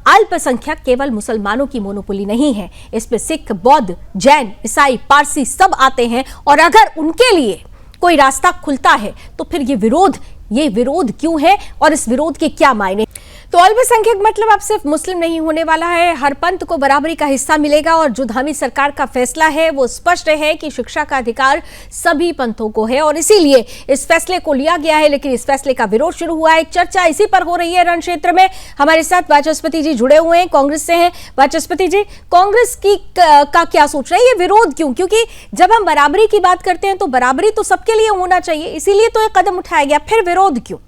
अल्पसंख्यक केवल मुसलमानों की मोनोपोली नहीं है। इसमें सिख, बौद्ध, जैन, ईसाई, पारसी सब आते हैं, और अगर उनके लिए कोई रास्ता खुलता है तो फिर ये विरोध क्यों है और इस विरोध के क्या मायने? तो अल्पसंख्यक मतलब अब सिर्फ मुस्लिम नहीं होने वाला है, हर पंथ को बराबरी का हिस्सा मिलेगा। और जो धामी सरकार का फैसला है वो स्पष्ट है कि शिक्षा का अधिकार सभी पंथों को है, और इसीलिए इस फैसले को लिया गया है। लेकिन इस फैसले का विरोध शुरू हुआ है, चर्चा इसी पर हो रही है रण क्षेत्र में। हमारे साथ वाचस्पति जी जुड़े हुए हैं, कांग्रेस से हैं। वाचस्पति जी, कांग्रेस का क्या सोच रहे हैं? ये विरोध क्यों? क्योंकि जब हम बराबरी की बात करते हैं तो बराबरी तो सबके लिए होना चाहिए, इसीलिए तो एक कदम उठाया गया, फिर विरोध क्यों?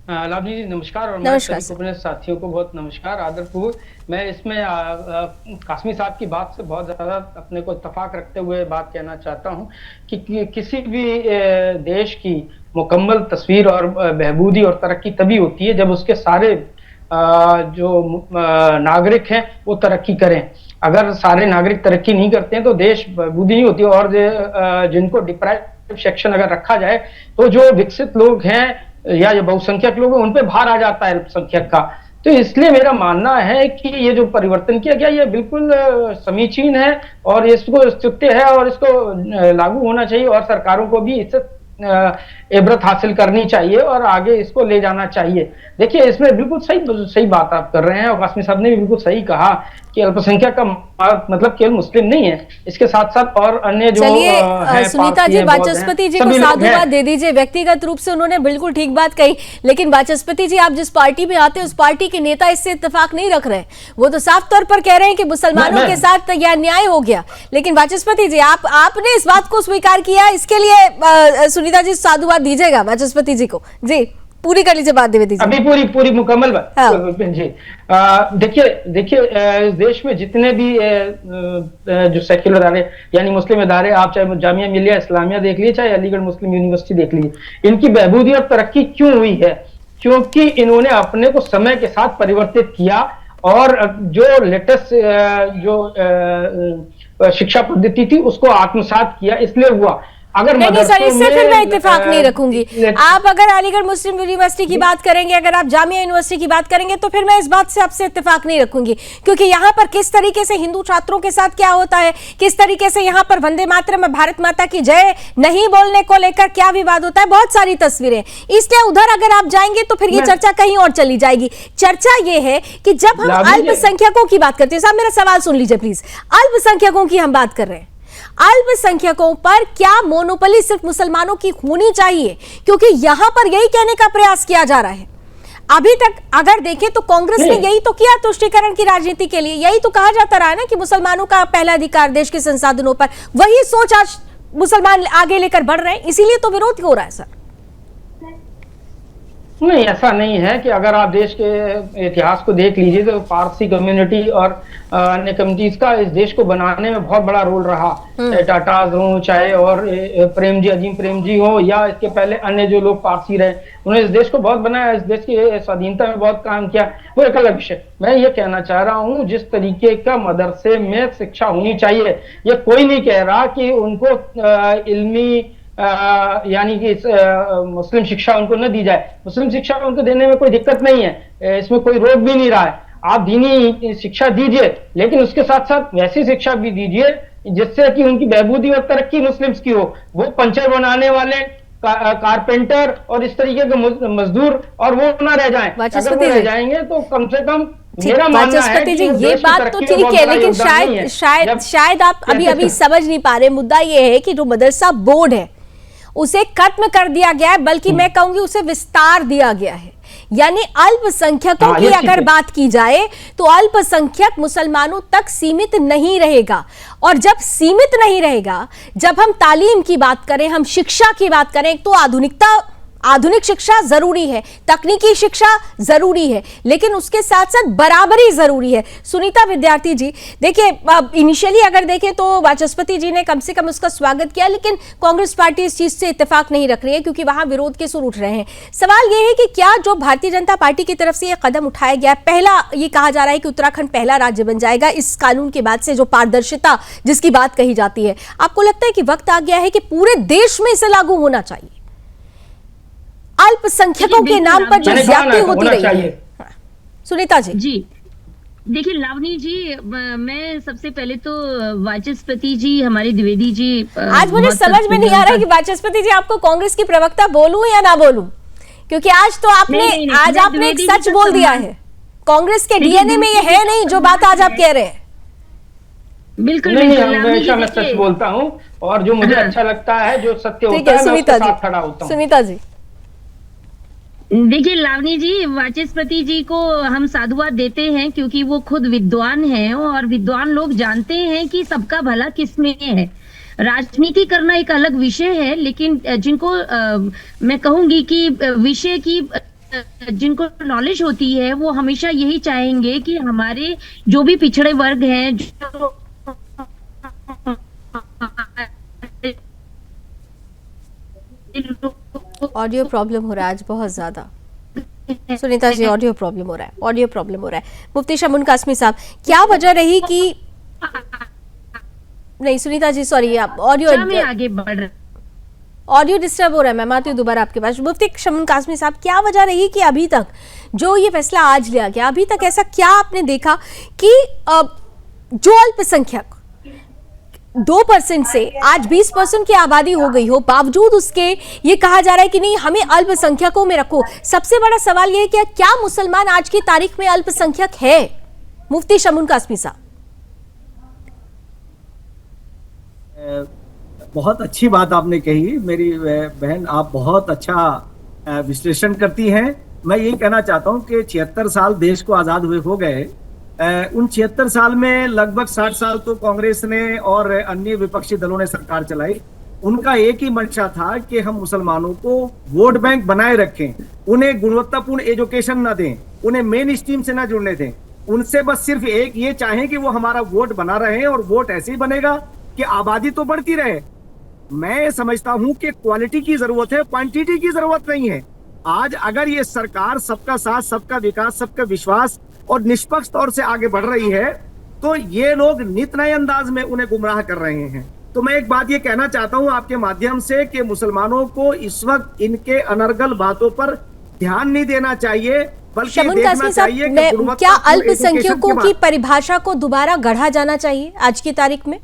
लावनी जी नमस्कार, और अपने साथियों को बहुत नमस्कार, आदरपूर्वक। मैं इसमें कासमी साहब की बात से बहुत ज्यादा अपने को इत्तेफाक रखते हुए बात कहना चाहता हूं कि किसी भी देश की मुकम्मल तस्वीर और बहबूदी और तरक्की तभी होती है जब उसके सारे जो नागरिक हैं वो तरक्की करें। अगर सारे नागरिक तरक्की नहीं करते हैं तो देश बहबूदी नहीं होती। और जिनको डिप्राइव सेक्शन अगर रखा जाए तो जो विकसित लोग हैं या जो बहुसंख्यक लोग हैं उन पे भार आ जाता है अल्पसंख्यक का। तो इसलिए मेरा मानना है कि ये जो परिवर्तन किया गया ये बिल्कुल समीचीन है और इसको स्तुत्य है और इसको लागू होना चाहिए, और सरकारों को भी इससे इबरत हासिल करनी चाहिए और आगे इसको ले जाना चाहिए। देखिए, इसमें बिल्कुल सही बात आप कर रहे हैं, और कासमी साहब ने भी बिल्कुल सही कहा कि अल्पसंख्यक का मतलब केवल मुस्लिम नहीं है, इसके साथ साथ और अन्य जो सुनीता जी, वाचस्पति जी को साधुवाद दे दीजिए। व्यक्तिगत रूप से उन्होंने बिल्कुल ठीक बात कही, लेकिन वाचस्पति जी, आप जिस पार्टी में आते हैं उस पार्टी के नेता इससे इत्तेफाक नहीं रख रहे। वो तो साफ तौर पर कह रहे हैं कि मुसलमानों के साथ यह अन्याय हो गया। लेकिन वाचस्पति जी, आपने इस बात को स्वीकार किया, इसके लिए सुनीता जी साधुवाद दीजिएगा वाचस्पति जी को। जी, पूरी कर लीजिए बात, दे दीजिए अभी पूरी मुकम्मल बात। हाँ। जी, देखिए इस देश में जितने भी जो सेक्युलर इदारे यानी मुस्लिम इदारे, आप चाहे जामिया मिलिया इस्लामिया देख लीजिए, चाहे अलीगढ़ मुस्लिम यूनिवर्सिटी देख लीजिए, इनकी बहबूदी और तरक्की क्यों हुई है? क्योंकि इन्होंने अपने को समय के साथ परिवर्तित किया और जो लेटेस्ट जो शिक्षा पद्धति थी उसको आत्मसात किया, इसलिए हुआ। अगर नहीं सर, इससे फिर मैं इत्तेफाक नहीं रखूंगी। आप अगर अलीगढ़ मुस्लिम यूनिवर्सिटी की बात करेंगे, अगर आप जामिया यूनिवर्सिटी की बात करेंगे, तो फिर मैं इस बात से आपसे इत्तेफाक नहीं रखूंगी, क्योंकि यहाँ पर किस तरीके से हिंदू छात्रों के साथ क्या होता है, किस तरीके से यहाँ पर वंदे मातरम में भारत माता की जय नहीं बोलने को लेकर क्या विवाद होता है, बहुत सारी तस्वीरें। इसलिए उधर अगर आप जाएंगे तो फिर ये चर्चा कहीं और चली जाएगी। चर्चा ये है कि जब हम अल्पसंख्यकों की बात करते हैं, साहब मेरा सवाल सुन लीजिए प्लीज, अल्पसंख्यकों की हम बात कर रहे हैं, अल्पसंख्यकों पर क्या मोनोपोली सिर्फ मुसलमानों की होनी चाहिए? क्योंकि यहां पर यही कहने का प्रयास किया जा रहा है। अभी तक अगर देखें तो कांग्रेस ने यही तो किया तुष्टीकरण की राजनीति के लिए, यही तो कहा जाता रहा है ना कि मुसलमानों का पहला अधिकार देश के संसाधनों पर। वही सोच आज मुसलमान आगे लेकर बढ़ रहे हैं, इसीलिए तो विरोध हो रहा है सर। नहीं, ऐसा नहीं है कि अगर आप देश के इतिहास को देख लीजिए तो पारसी कम्युनिटी और अन्य कम्युनिटीज का इस देश को बनाने में बहुत बड़ा रोल रहा। चाहे टाटाज हो, चाहे और प्रेम जी, अजीम प्रेम जी हो, या इसके पहले अन्य जो लोग पारसी रहे, उन्होंने इस देश को बहुत बनाया, इस देश की स्वाधीनता में बहुत काम किया। वो एक अलग विषय। मैं ये कहना चाह रहा हूँ जिस तरीके का मदरसे में शिक्षा होनी चाहिए, ये कोई नहीं कह रहा कि उनको इल्मी यानी कि मुस्लिम शिक्षा उनको न दी जाए। मुस्लिम शिक्षा उनको देने में कोई दिक्कत नहीं है, इसमें कोई रोक भी नहीं रहा है। आप दीनी शिक्षा दीजिए, लेकिन उसके साथ साथ वैसी शिक्षा भी दीजिए जिससे कि उनकी बहबूदी और तरक्की मुस्लिम्स की हो। वो पंचर बनाने वाले, कारपेंटर और इस तरीके के मजदूर और वो ना रह जाएं। अगर वो रह जाएंगे तो कम से कम मेरा मानना है कि जी ये बात तो ठीक है, लेकिन शायद आप अभी समझ नहीं पा रहे। मुद्दा ये है कि जो मदरसा बोर्ड है उसे खत्म कर दिया गया है, बल्कि मैं कहूंगी उसे विस्तार दिया गया है। यानी अल्पसंख्यकों की अगर बात की जाए तो अल्पसंख्यक मुसलमानों तक सीमित नहीं रहेगा। और जब सीमित नहीं रहेगा, जब हम तालीम की बात करें, हम शिक्षा की बात करें, तो आधुनिक शिक्षा जरूरी है, तकनीकी शिक्षा जरूरी है, लेकिन उसके साथ साथ बराबरी जरूरी है। सुनीता विद्यार्थी जी, देखिए इनिशियली अगर देखें तो वाचस्पति जी ने कम से कम उसका स्वागत किया, लेकिन कांग्रेस पार्टी इस चीज से इत्तेफाक नहीं रख रही है क्योंकि वहां विरोध के सुर उठ रहे हैं। सवाल यह है कि क्या जो भारतीय जनता पार्टी की तरफ से यह कदम उठाया गया, पहला ये कहा जा रहा है कि उत्तराखंड पहला राज्य बन जाएगा इस कानून के बाद से, जो पारदर्शिता जिसकी बात कही जाती है, आपको लगता है कि वक्त आ गया है कि पूरे देश में इसे लागू होना चाहिए? अल्पसंख्यकों के नाम पर जो ज्यादती होती रही है। सुनीता जी। जी देखिए लावनी जी, मैं सबसे पहले तो वाचस्पति जी, हमारे द्विवेदी जी, आज मुझे समझ में नहीं आ रहा है कि वाचस्पति जी आपको कांग्रेस की प्रवक्ता बोलूं या ना बोलूं, क्योंकि आज तो आपने आपने एक सच बोल दिया है। कांग्रेस के डीएनए में ये है नहीं जो बात आज आप कह रहे हैं। बिल्कुल नहीं, हमेशा मैं सच बोलता हूँ और जो मुझे अच्छा लगता है, जो सत्य होता है, मैं उसके साथ खड़ा होता हूँ। सुनीता जी। देखिए लावनी जी, वाचस्पति जी को हम साधुवाद देते हैं क्योंकि वो खुद विद्वान हैं और विद्वान लोग जानते हैं कि सबका भला किसमें है। राजनीति करना एक अलग विषय है, लेकिन जिनको मैं कहूंगी कि विषय की जिनको नॉलेज होती है वो हमेशा यही चाहेंगे कि हमारे जो भी पिछड़े वर्ग हैं, जो ऑडियो प्रॉब्लम हो रहा है आज बहुत ज्यादा। सुनीता जी, ऑडियो प्रॉब्लम हो रहा है। मुफ्ती शमून कासमी साहब, क्या वजह रही कि नहीं सुनीता जी सॉरी, आप ऑडियो आगे बढ़, ऑडियो डिस्टर्ब हो रहा है। मैं आती हूँ दोबारा आपके पास। मुफ्ती शमून कासमी साहब, क्या वजह रही कि अभी तक जो ये फैसला आज लिया गया, अभी तक ऐसा क्या आपने देखा कि जो अल्पसंख्यक 2% से आज 20% की आबादी हो गई हो, बावजूद उसके ये कहा जा रहा है कि नहीं हमें अल्पसंख्यकों में रखो। सबसे बड़ा सवाल ये है कि क्या मुसलमान आज की तारीख में अल्पसंख्यक है? मुफ्ती शमून कासमी साहब। बहुत अच्छी बात आपने कही मेरी बहन, आप बहुत अच्छा विश्लेषण करती हैं। मैं यही कहना चाहता हूं कि 76 साल देश को आजाद हुए हो गए। उन 76 साल में लगभग 60 साल तो कांग्रेस ने और अन्य विपक्षी दलों ने सरकार चलाई। उनका एक ही मंशा था कि हम मुसलमानों को वोट बैंक बनाए रखें, उन्हें गुणवत्तापूर्ण एजुकेशन न दें, उन्हें मेन स्ट्रीम से न जुड़ने दें। उनसे बस सिर्फ एक ये चाहें कि वो हमारा वोट बना रहे, और वोट ऐसे ही बनेगा कि आबादी तो बढ़ती रहे। मैं समझता हूं कि क्वालिटी की जरूरत है, क्वांटिटी की जरूरत नहीं है। आज अगर ये सरकार सबका साथ, सबका विकास, सबका विश्वास और निष्पक्ष तौर से आगे बढ़ रही है, तो ये लोग नित नए अंदाज में उन्हें गुमराह कर रहे हैं। तो मैं एक बात ये कहना चाहता हूं आपके माध्यम से कि मुसलमानों को इस वक्त इनके अनर्गल बातों पर ध्यान नहीं देना चाहिए, बल्कि देखना चाहिए कि क्या अल्पसंख्यकों की परिभाषा को दोबारा गढ़ा जाना चाहिए आज की तारीख में?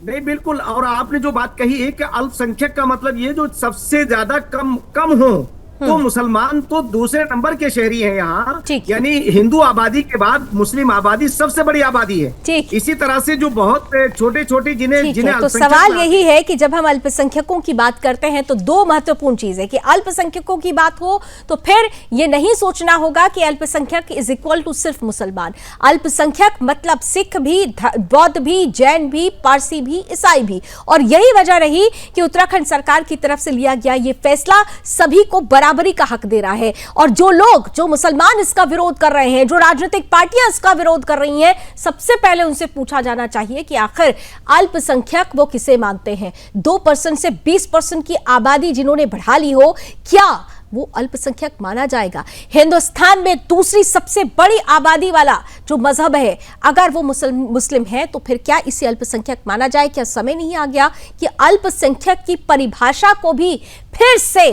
नहीं, बिल्कुल। और आपने जो बात कही है कि अल्पसंख्यक का मतलब ये जो सबसे ज्यादा कम हो, तो मुसलमान तो दूसरे नंबर के शहरी हैं यहाँ, यानी हिंदू आबादी के बाद मुस्लिम आबादी सबसे बड़ी आबादी है। इसी तरह से जो बहुत छोटे छोटे जिन्हें तो सवाल यही है कि जब हम अल्पसंख्यकों की बात करते हैं तो दो महत्वपूर्ण चीज है कि अल्पसंख्यकों की बात हो तो फिर ये नहीं सोचना होगा कि अल्पसंख्यक इज इक्वल टू सिर्फ मुसलमान। अल्पसंख्यक मतलब सिख भी, बौद्ध भी, जैन भी, पारसी भी, ईसाई भी। और यही वजह रही कि उत्तराखंड सरकार की तरफ से लिया गया ये फैसला सभी को बराबरी का हक दे रहा है। और जो मुसलमान इसका विरोध कर रहे हैं, जो राजनीतिक पार्टियां इसका विरोध कर रही हैं, सबसे पहले उनसे पूछा जाना चाहिए कि आखिर अल्पसंख्यक वो किसे मानते हैं? 2% से 20% की आबादी जिन्होंने बढ़ा ली हो, क्या वो अल्पसंख्यक माना जाएगा। हिंदुस्तान में दूसरी सबसे बड़ी आबादी वाला जो मजहब है, अगर वो मुस्लिम है तो फिर क्या इसे अल्पसंख्यक माना जाए? क्या समय नहीं आ गया कि अल्पसंख्यक की परिभाषा को भी फिर से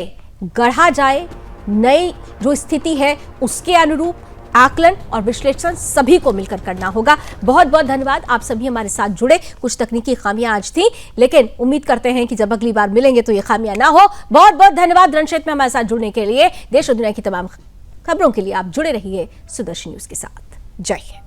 गढ़ा जाए? नई जो स्थिति है उसके अनुरूप आकलन और विश्लेषण सभी को मिलकर करना होगा। बहुत बहुत धन्यवाद, आप सभी हमारे साथ जुड़े। कुछ तकनीकी खामियां आज थी, लेकिन उम्मीद करते हैं कि जब अगली बार मिलेंगे तो ये खामियां ना हो। बहुत बहुत धन्यवाद रणक्षेत्र में हमारे साथ जुड़ने के लिए। देश और दुनिया की तमाम खबरों के लिए आप जुड़े रहिए सुदर्शन न्यूज के साथ। जय हिंद।